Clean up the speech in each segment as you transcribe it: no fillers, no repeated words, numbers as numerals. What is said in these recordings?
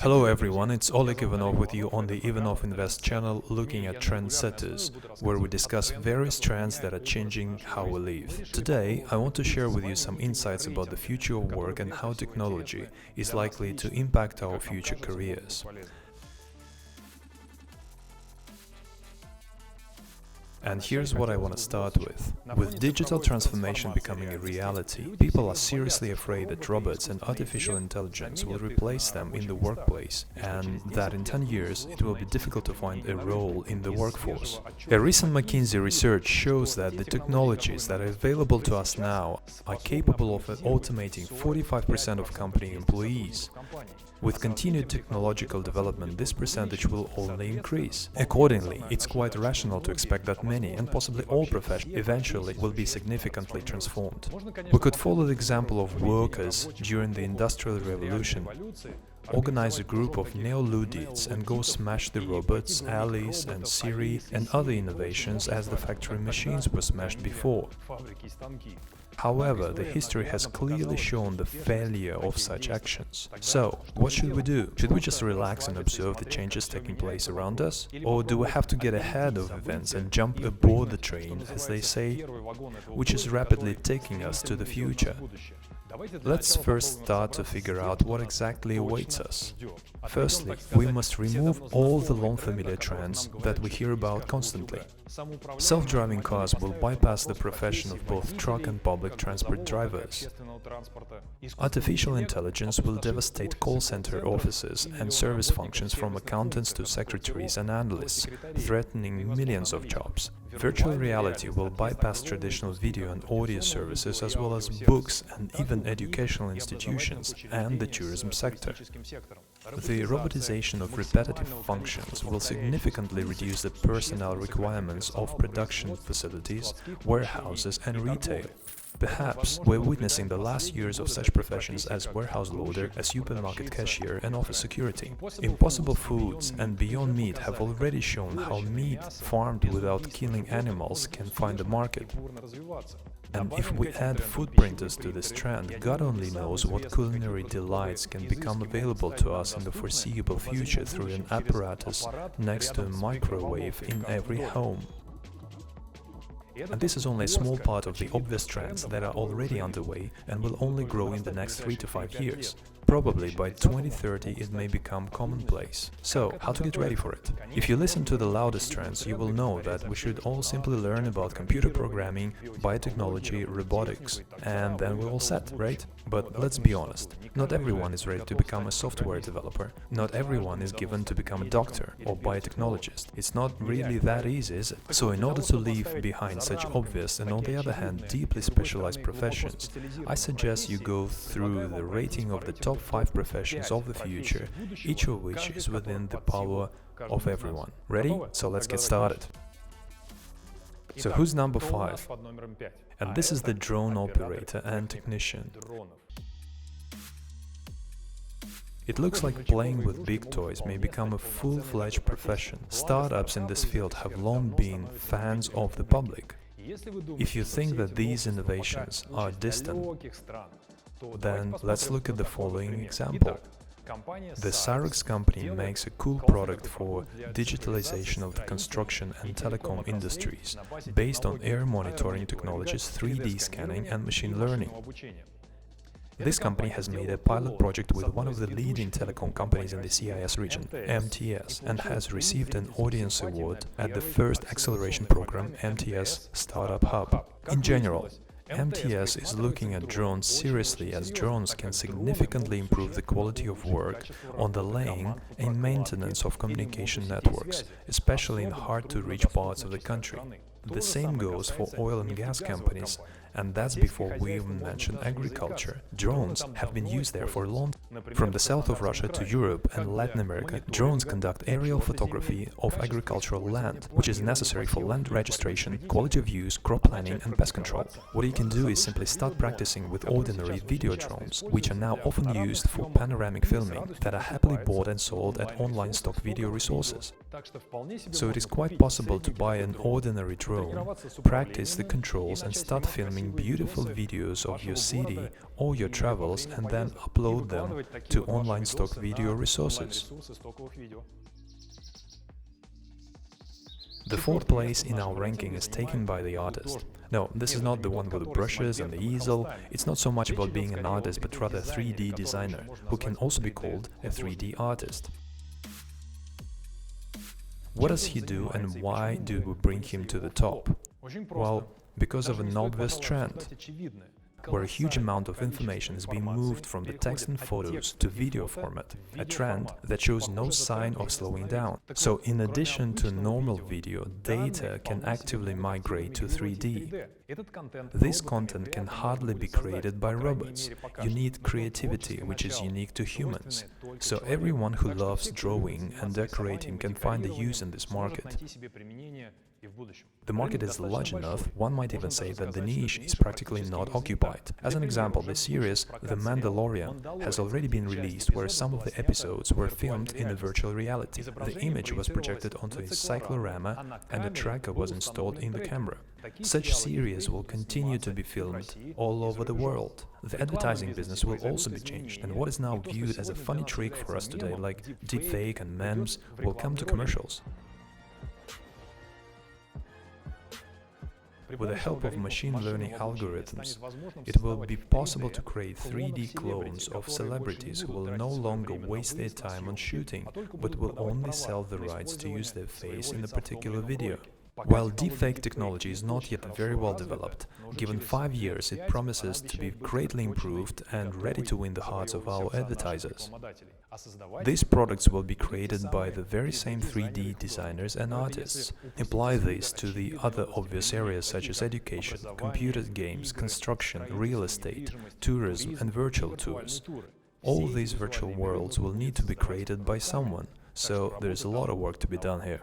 Hello everyone, it's Oleg Ivanov with you on the Ivanov Invest channel looking at Trendsetters, where we discuss various trends that are changing how we live. Today, I want to share with you some insights about the future of work and how technology is likely to impact our future careers. And here's what I want to start with. With digital transformation becoming a reality, people are seriously afraid that robots and artificial intelligence will replace them in the workplace, and that in 10 years it will be difficult to find a role in the workforce. A recent McKinsey research shows that the technologies that are available to us now are capable of automating 45% of company employees. With continued technological development, this percentage will only increase. Accordingly, it's quite rational to expect that many, and possibly all professions, eventually will be significantly transformed. We could follow the example of workers during the Industrial Revolution. Organize a group of neo-Luddites and go smash the robots, Alice and Siri and other innovations as the factory machines were smashed before. However, the history has clearly shown the failure of such actions. So, what should we do? Should we just relax and observe the changes taking place around us? Or do we have to get ahead of events and jump aboard the train, as they say, which is rapidly taking us to the future? Let's first start to figure out what exactly awaits us. Firstly, we must remove all the long familiar trends that we hear about constantly. Self-driving cars will bypass the profession of both truck and public transport drivers. Artificial intelligence will devastate call center offices and service functions from accountants to secretaries and analysts, threatening millions of jobs. Virtual reality will bypass traditional video and audio services as well as books and even educational institutions and the tourism sector. The robotization of repetitive functions will significantly reduce the personnel requirements of production facilities, warehouses and retail. Perhaps we're witnessing the last years of such professions as warehouse loader, a supermarket cashier and office security. Impossible Foods and Beyond Meat have already shown how meat farmed without killing animals can find a market. And if we add food printers to this trend, God only knows what culinary delights can become available to us in the foreseeable future through an apparatus next to a microwave in every home. And this is only a small part of the obvious trends that are already underway and will only grow in the next 3 to 5 years. Probably by 2030 it may become commonplace. So, how to get ready for it? If you listen to the loudest trends, you will know that we should all simply learn about computer programming, biotechnology, robotics, and then we're all set, right? But let's be honest, not everyone is ready to become a software developer. Not everyone is given to become a doctor or biotechnologist. It's not really that easy, is it? So in order to leave behind such obvious and on the other hand deeply specialized professions, I suggest you go through the rating of the top 5 professions of the future, each of which is within the power of everyone. Ready? So let's get started. So who's number 5? And this is the drone operator and technician. It looks like playing with big toys may become a full-fledged profession. Startups in this field have long been fans of the public. If you think that these innovations are distant, then let's look at the following example. The Cyrex company makes a cool product for digitalization of the construction and telecom industries, based on air monitoring technologies, 3D scanning and machine learning. This company has made a pilot project with one of the leading telecom companies in the CIS region, MTS, and has received an audience award at the first acceleration program, MTS Startup Hub. In general, MTS is looking at drones seriously, as drones can significantly improve the quality of work on the laying and maintenance of communication networks, especially in hard-to-reach parts of the country. The same goes for oil and gas companies, and that's before we even mention agriculture. Drones have been used there for long. From the south of Russia to Europe and Latin America, drones conduct aerial photography of agricultural land, which is necessary for land registration, quality of use, crop planning and pest control. What you can do is simply start practicing with ordinary video drones, which are now often used for panoramic filming, that are happily bought and sold at online stock video resources. So it is quite possible to buy an ordinary drone, practice the controls and start filming making beautiful videos of your city or your travels and then upload them to online stock video resources. The fourth place in our ranking is taken by the artist. No, this is not the one with the brushes and the easel. It's not so much about being an artist, but rather a 3D designer, who can also be called a 3D artist. What does he do and why do we bring him to the top? Well, because of an obvious trend, where a huge amount of information is being moved from the text and photos to video format, a trend that shows no sign of slowing down. So in addition to normal video, data can actively migrate to 3D. This content can hardly be created by robots. You need creativity, which is unique to humans. So everyone who loves drawing and decorating can find a use in this market. The market is large enough, one might even say that the niche is practically not occupied. As an example, the series The Mandalorian has already been released, where some of the episodes were filmed in a virtual reality. The image was projected onto a cyclorama and a tracker was installed in the camera. Such series will continue to be filmed all over the world. The advertising business will also be changed, and what is now viewed as a funny trick for us today, like deepfake and memes, will come to commercials. With the help of machine learning algorithms, it will be possible to create 3D clones of celebrities who will no longer waste their time on shooting, but will only sell the rights to use their face in a particular video. While deepfake technology is not yet very well developed, given 5 years it promises to be greatly improved and ready to win the hearts of our advertisers. These products will be created by the very same 3D designers and artists. Apply this to the other obvious areas such as education, computer games, construction, real estate, tourism and virtual tours. All these virtual worlds will need to be created by someone, so there is a lot of work to be done here.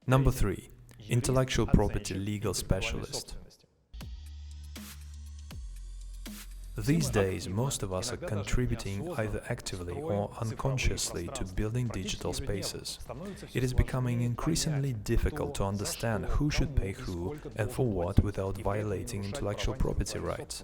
Number 3. Intellectual property legal specialist. These days, most of us are contributing either actively or unconsciously to building digital spaces. It is becoming increasingly difficult to understand who should pay who and for what without violating intellectual property rights.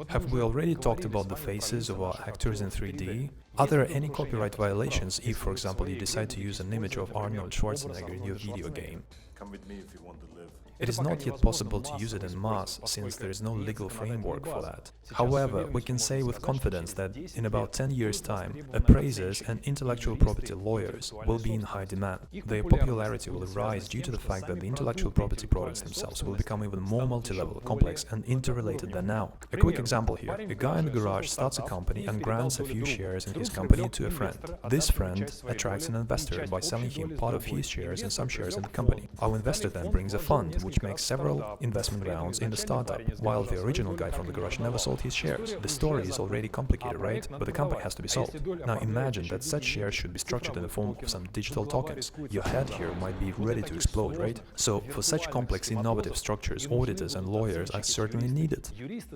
Have we already talked about the faces of our actors in 3D? Are there any copyright violations if, for example, you decide to use an image of Arnold Schwarzenegger in your video game? Come with me if you want to live. It is not yet possible to use it en masse, since there is no legal framework for that. However, we can say with confidence that in about 10 years' time, appraisers and intellectual property lawyers will be in high demand. Their popularity will rise due to the fact that the intellectual property products themselves will become even more multi-level, complex and interrelated than now. A quick example here. A guy in the garage starts a company and grants a few shares in his company to a friend. This friend attracts an investor by selling him part of his shares and some shares in the company. Our investor then brings a fund, which makes several investment rounds in the startup, while the original guy from the garage never sold his shares. The story is already complicated, right? But the company has to be sold. Now imagine that such shares should be structured in the form of some digital tokens. Your head here might be ready to explode, right? So for such complex innovative structures, auditors and lawyers are certainly needed.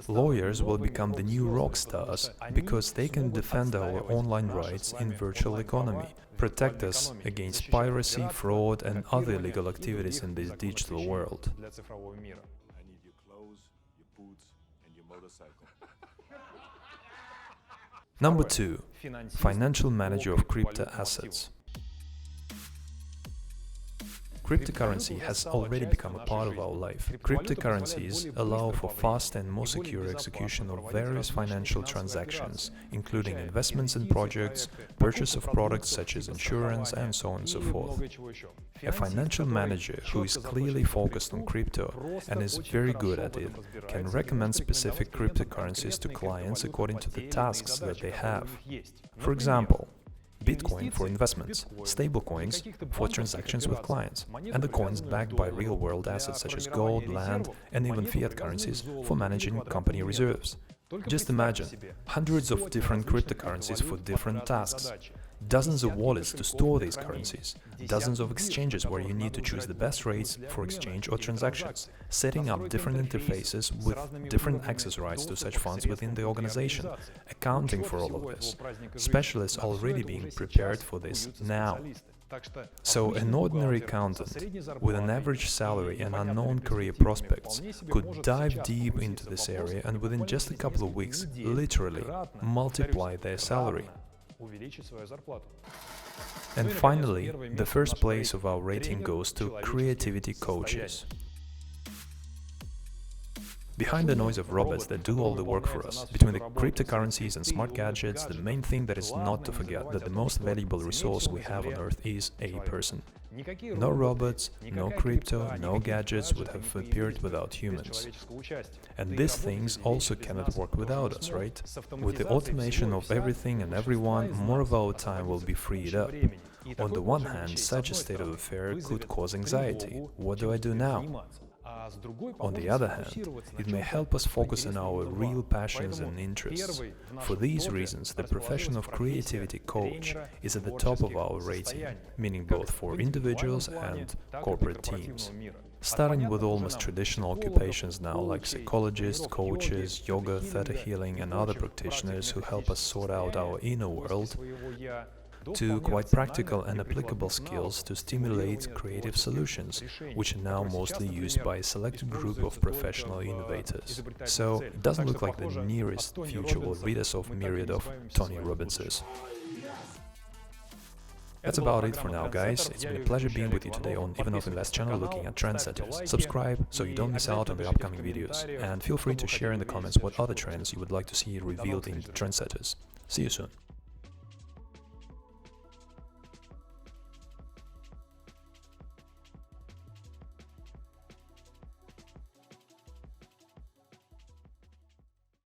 Lawyers will become the new rock stars because they can defend our online rights in virtual economy, protect us against piracy, fraud and other illegal activities in this digital world. I need your clothes, your boots, and your motorcycle. Number 2. Financial manager of crypto assets. Cryptocurrency has already become a part of our life. Cryptocurrencies allow for fast and more secure execution of various financial transactions, including investments in projects, purchase of products such as insurance, and so on and so forth. A financial manager who is clearly focused on crypto and is very good at it can recommend specific cryptocurrencies to clients according to the tasks that they have. For example, Bitcoin for investments, stablecoins for transactions with clients, and the coins backed by real-world assets such as gold, land, and even fiat currencies for managing company reserves. Just imagine, hundreds of different cryptocurrencies for different tasks, dozens of wallets to store these currencies, dozens of exchanges where you need to choose the best rates for exchange or transactions, setting up different interfaces with different access rights to such funds within the organization, accounting for all of this. Specialists are already being prepared for this now. So an ordinary accountant with an average salary and unknown career prospects could dive deep into this area and within just a couple of weeks literally multiply their salary. And finally, the first place of our rating goes to creativity coaches. Behind the noise of robots that do all the work for us, between the cryptocurrencies and smart gadgets, the main thing that is not to forget that the most valuable resource we have on Earth is a person. No robots, no crypto, no gadgets would have appeared without humans. And these things also cannot work without us, right? With the automation of everything and everyone, more of our time will be freed up. On the one hand, such a state of affair could cause anxiety. What do I do now? On the other hand, it may help us focus on our real passions and interests. For these reasons, the profession of creativity coach is at the top of our rating, meaning both for individuals and corporate teams. Starting with almost traditional occupations now like psychologists, coaches, yoga, theta healing and other practitioners who help us sort out our inner world, to quite practical and applicable skills to stimulate creative solutions, which are now mostly used by a select group of professional innovators. So it doesn't look like the nearest future will rid us of a myriad of Tony Robbinses. That's about it for now, guys. It's been a pleasure being with you today on Ivanov Invest channel looking at Trendsetters. Subscribe so you don't miss out on the upcoming videos, and feel free to share in the comments what other trends you would like to see revealed in Trendsetters. See you soon.